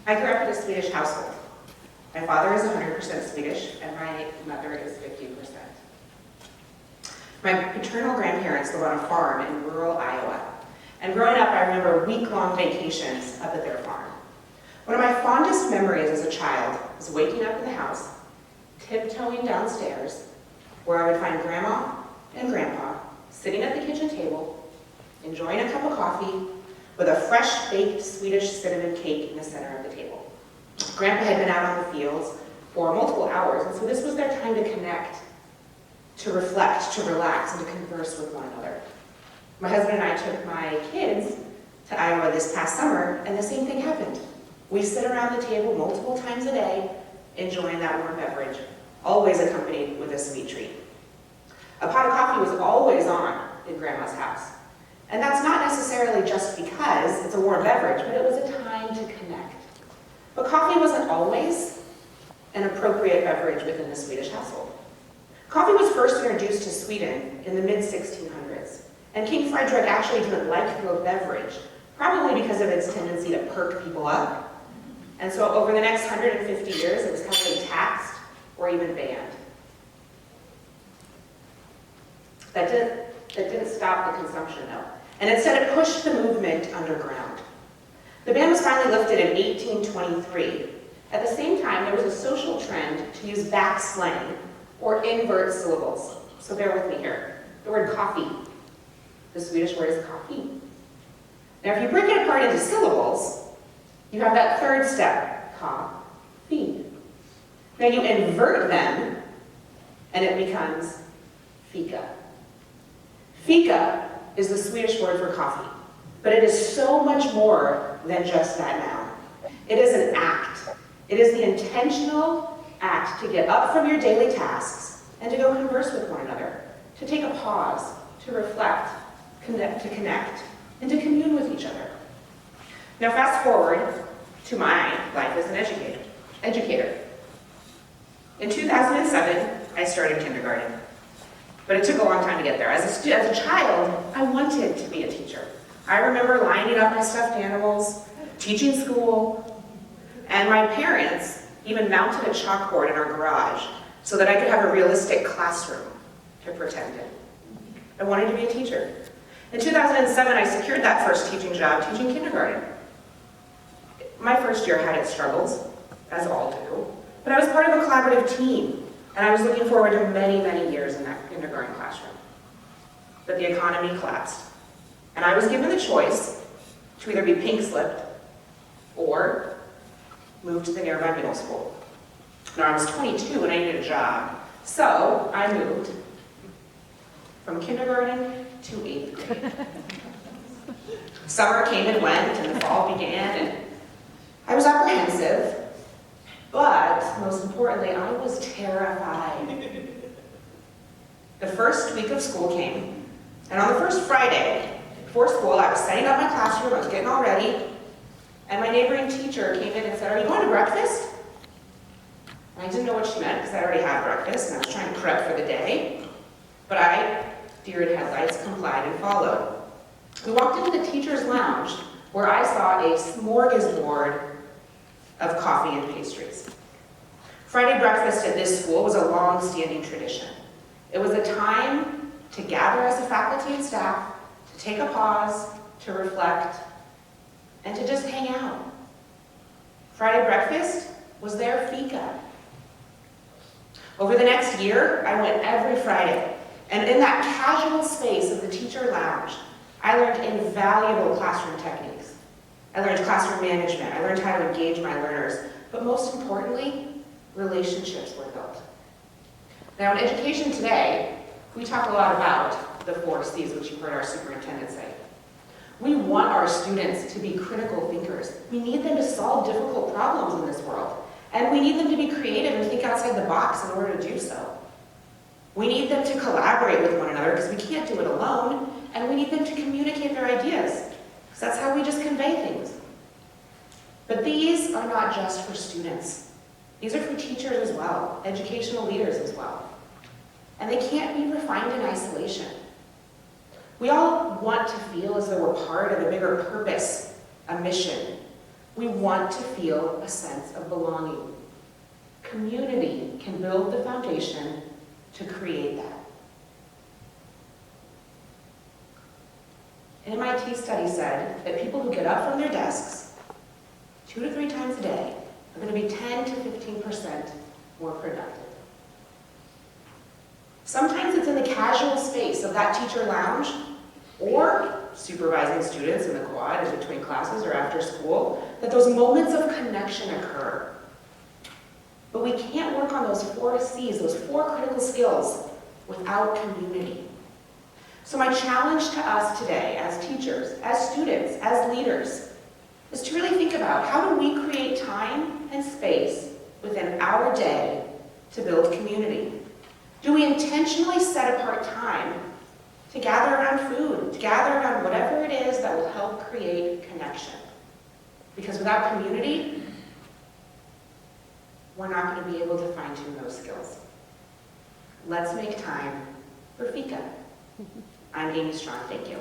I grew up in a Swedish household. My father is 100% Swedish, and my mother is 50%. My paternal grandparents lived on a farm in rural Iowa. And growing up, I remember week-long vacations up at their farm. One of my fondest memories as a child was waking up in the house, tiptoeing downstairs, where I would find Grandma and Grandpa sitting at the kitchen table, enjoying a cup of coffee, with a fresh-baked Swedish cinnamon cake in the center of the table. Grandpa had been out on the fields for multiple hours, and so this was their time to connect, to reflect, to relax, and to converse with one another. My husband and I took my kids to Iowa this past summer, and the same thing happened. We sit around the table multiple times a day, enjoying that warm beverage, always accompanied with a sweet treat. A pot of coffee was always on in Grandma's house. And that's not necessarily just because it's a warm beverage, but it was a time to connect. But coffee wasn't always an appropriate beverage within the Swedish household. Coffee was first introduced to Sweden in the mid-1600s, and King Frederick actually didn't like the beverage, probably because of its tendency to perk people up. And so over the next 150 years, it was heavily taxed or even banned. That didn't stop the consumption, though. And instead it pushed the movement underground. The ban was finally lifted in 1823. At the same time, there was a social trend to use back slang, or invert syllables. So bear with me here. The word coffee. The Swedish word is coffee. Now if you break it apart into syllables, you have that third step, ka-fee. Now you invert them, and it becomes fika. Fika is the Swedish word for coffee, but it is so much more than just that noun. It is an act. It is the intentional act to get up from your daily tasks and to go converse with one another, to take a pause, to reflect, to connect, and to commune with each other. Now fast forward to my life as an educator. In 2007, I started kindergarten. But it took a long time to get there. As a child, I wanted to be a teacher. I remember lining up my stuffed animals, teaching school, and my parents even mounted a chalkboard in our garage so that I could have a realistic classroom to pretend in. I wanted to be a teacher. In 2007, I secured that first teaching job, teaching kindergarten. My first year had its struggles, as all do, but I was part of a collaborative team. And I was looking forward to many, many years in that kindergarten classroom. But the economy collapsed. And I was given the choice to either be pink-slipped or move to the nearby middle school. Now I was 22 and I needed a job. So I moved from kindergarten to 8th grade. Summer came and went and the fall began and I was apprehensive. But, most importantly, I was terrified. The first week of school came, and on the first Friday, before school, I was setting up my classroom, I was getting all ready, and my neighboring teacher came in and said, "Are you going to breakfast?" And I didn't know what she meant, because I already had breakfast, and I was trying to prep for the day. But I, deer in headlights, complied and followed. We walked into the teacher's lounge, where I saw a smorgasbord of coffee and pastries. Friday breakfast at this school was a long-standing tradition. It was a time to gather as a faculty and staff, to take a pause, to reflect, and to just hang out. Friday breakfast was their fika. Over the next year, I went every Friday, and in that casual space of the teacher lounge, I learned invaluable classroom techniques. I learned classroom management, I learned how to engage my learners, but most importantly, relationships were built. Now in education today, we talk a lot about the 4 C's, which you heard our superintendent say. We want our students to be critical thinkers. We need them to solve difficult problems in this world, and we need them to be creative and think outside the box in order to do so. We need them to collaborate with one another because we can't do it alone, and we need them to communicate their ideas. That's how we just convey things. But these are not just for students. These are for teachers as well, educational leaders as well. And they can't be refined in isolation. We all want to feel as though we're part of a bigger purpose, a mission. We want to feel a sense of belonging. Community can build the foundation to create that. An MIT study said that people who get up from their desks 2 to 3 times a day are going to be 10 to 15% more productive. Sometimes it's in the casual space of that teacher lounge or supervising students in the quad in between classes or after school that those moments of connection occur. But we can't work on those 4 C's, those 4 critical skills, without community. So my challenge to us today, as teachers, as students, as leaders, is to really think about how do we create time and space within our day to build community? Do we intentionally set apart time to gather around food, to gather around whatever it is that will help create connection? Because without community, we're not going to be able to fine-tune those skills. Let's make time for fika. I'm Amy Strawn. Thank you.